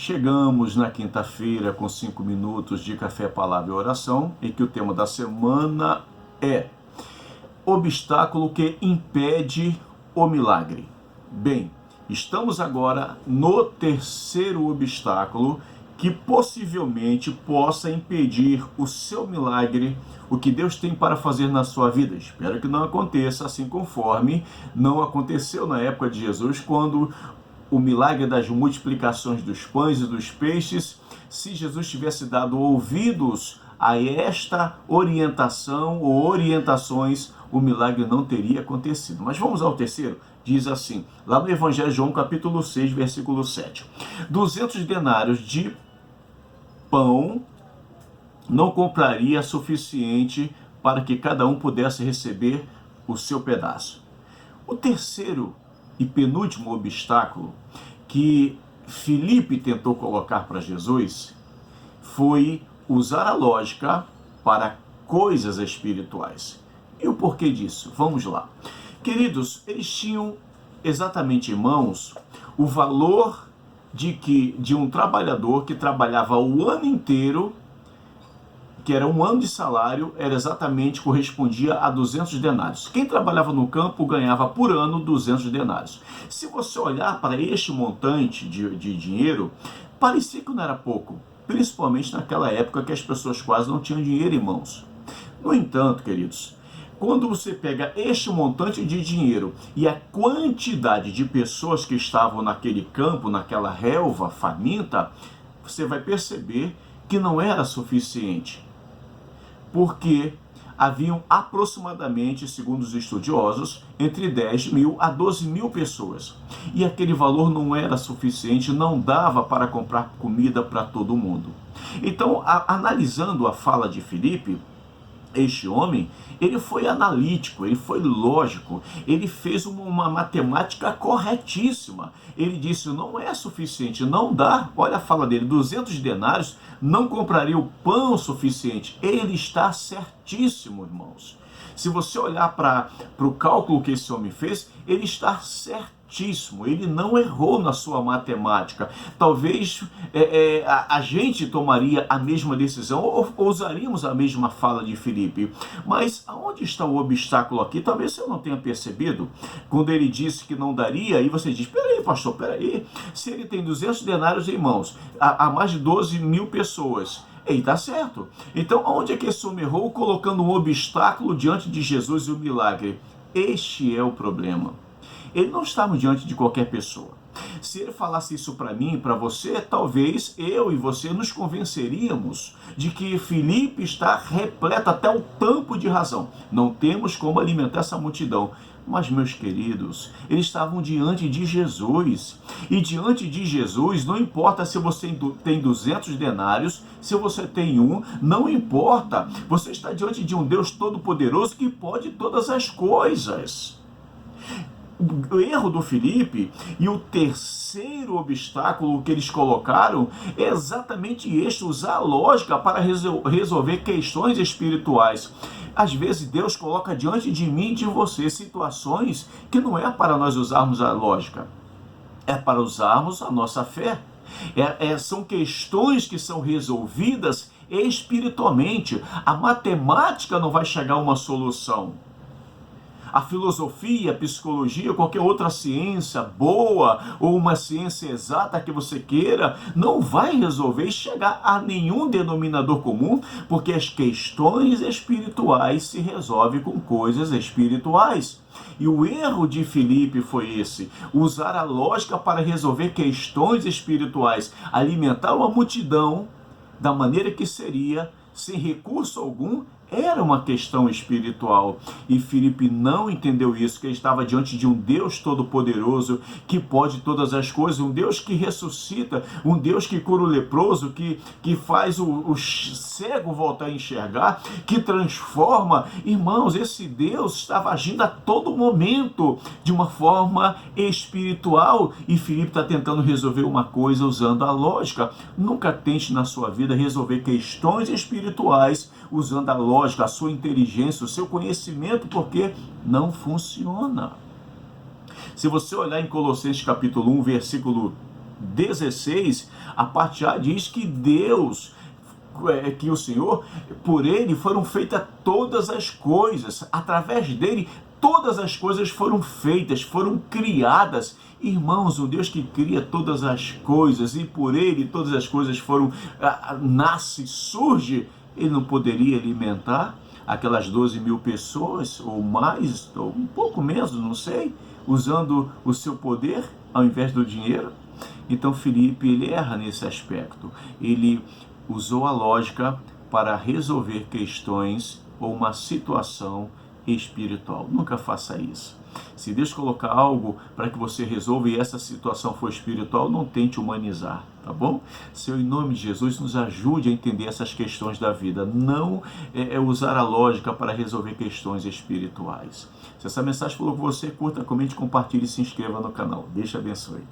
Chegamos na quinta-feira com 5 minutos de café, palavra e oração, em que o tema da semana é obstáculo que impede o milagre. Bem, estamos agora no terceiro obstáculo que possivelmente possa impedir o seu milagre, o que Deus tem para fazer na sua vida. Espero que não aconteça assim conforme não aconteceu na época de Jesus, quando o milagre das multiplicações dos pães e dos peixes. Se Jesus tivesse dado ouvidos a esta orientação ou orientações, o milagre não teria acontecido. Mas vamos ao terceiro. Diz assim, lá no Evangelho de João, capítulo 6, versículo 7. 200 denários de pão não compraria suficiente para que cada um pudesse receber o seu pedaço. O terceiro e penúltimo obstáculo que Filipe tentou colocar para Jesus foi usar a lógica para coisas espirituais. E o porquê disso? Vamos lá. Queridos, eles tinham exatamente em mãos o valor de um trabalhador que trabalhava o ano inteiro, que era um ano de salário, correspondia a 200 denários. Quem trabalhava no campo ganhava por ano 200 denários. Se você olhar para este montante de dinheiro, parecia que não era pouco, principalmente naquela época que as pessoas quase não tinham dinheiro em mãos. No entanto, queridos, quando você pega este montante de dinheiro e a quantidade de pessoas que estavam naquele campo, naquela relva faminta, você vai perceber que não era suficiente. Porque haviam aproximadamente, segundo os estudiosos, entre 10 mil a 12 mil pessoas. E aquele valor não era suficiente, não dava para comprar comida para todo mundo. Então, analisando a fala de Filipe, este homem, ele foi analítico, ele foi lógico, ele fez uma matemática corretíssima. Ele disse, não é suficiente, não dá, olha a fala dele, 200 denários não compraria o pão suficiente. Ele está certíssimo, irmãos. Se você olhar para o cálculo que esse homem fez, ele está certíssimo, ele não errou na sua matemática. Talvez a gente tomaria a mesma decisão ou usaríamos a mesma fala de Filipe. Mas aonde está o obstáculo aqui? Talvez você não tenha percebido. Quando ele disse que não daria, aí você diz, peraí pastor, peraí, se ele tem 200 denários em mãos, há mais de 12 mil pessoas, e está certo. Então, onde é que esse homem errou colocando um obstáculo diante de Jesus e o milagre? Este é o problema. Ele não estava diante de qualquer pessoa. Se ele falasse isso para mim e para você, talvez eu e você nos convenceríamos de que Filipe está repleto até o tampo de razão. Não temos como alimentar essa multidão. Mas, meus queridos, eles estavam diante de Jesus. E diante de Jesus, não importa se você tem 200 denários, se você tem um, não importa. Você está diante de um Deus todo-poderoso que pode todas as coisas. O erro do Filipe e o terceiro obstáculo que eles colocaram é exatamente este, usar a lógica para resolver questões espirituais. Às vezes Deus coloca diante de mim e de você situações que não é para nós usarmos a lógica, é para usarmos a nossa fé. São questões que são resolvidas espiritualmente. A matemática não vai chegar a uma solução. A filosofia, a psicologia, qualquer outra ciência boa ou uma ciência exata que você queira, não vai resolver e chegar a nenhum denominador comum, porque as questões espirituais se resolvem com coisas espirituais. E o erro de Filipe foi esse, usar a lógica para resolver questões espirituais, alimentar uma multidão da maneira que seria, sem recurso algum. Era uma questão espiritual e Filipe não entendeu isso, que ele estava diante de um Deus todo-poderoso que pode todas as coisas, um Deus que ressuscita, um Deus que cura o leproso, que faz o cego voltar a enxergar, que transforma. Irmãos, esse Deus estava agindo a todo momento de uma forma espiritual e Filipe está tentando resolver uma coisa usando a lógica. Nunca tente na sua vida resolver questões espirituais usando a lógica, a sua inteligência, o seu conhecimento, porque não funciona. Se você olhar em Colossenses capítulo 1, versículo 16, a parte A diz que Deus, que o Senhor, por ele foram feitas todas as coisas, através dele todas as coisas foram feitas, foram criadas. Irmãos, o Deus que cria todas as coisas e por ele todas as coisas foram, nasce, surge, ele não poderia alimentar aquelas 12 mil pessoas, ou mais, ou um pouco menos, não sei, usando o seu poder ao invés do dinheiro? Então Filipe, ele erra nesse aspecto. Ele usou a lógica para resolver questões ou uma situação espiritual. Nunca faça isso. Se Deus colocar algo para que você resolva e essa situação for espiritual, não tente humanizar, tá bom? Senhor, em nome de Jesus, nos ajude a entender essas questões da vida. Não usar a lógica para resolver questões espirituais. Se essa mensagem falou com você, curta, comente, compartilhe e se inscreva no canal. Deus te abençoe.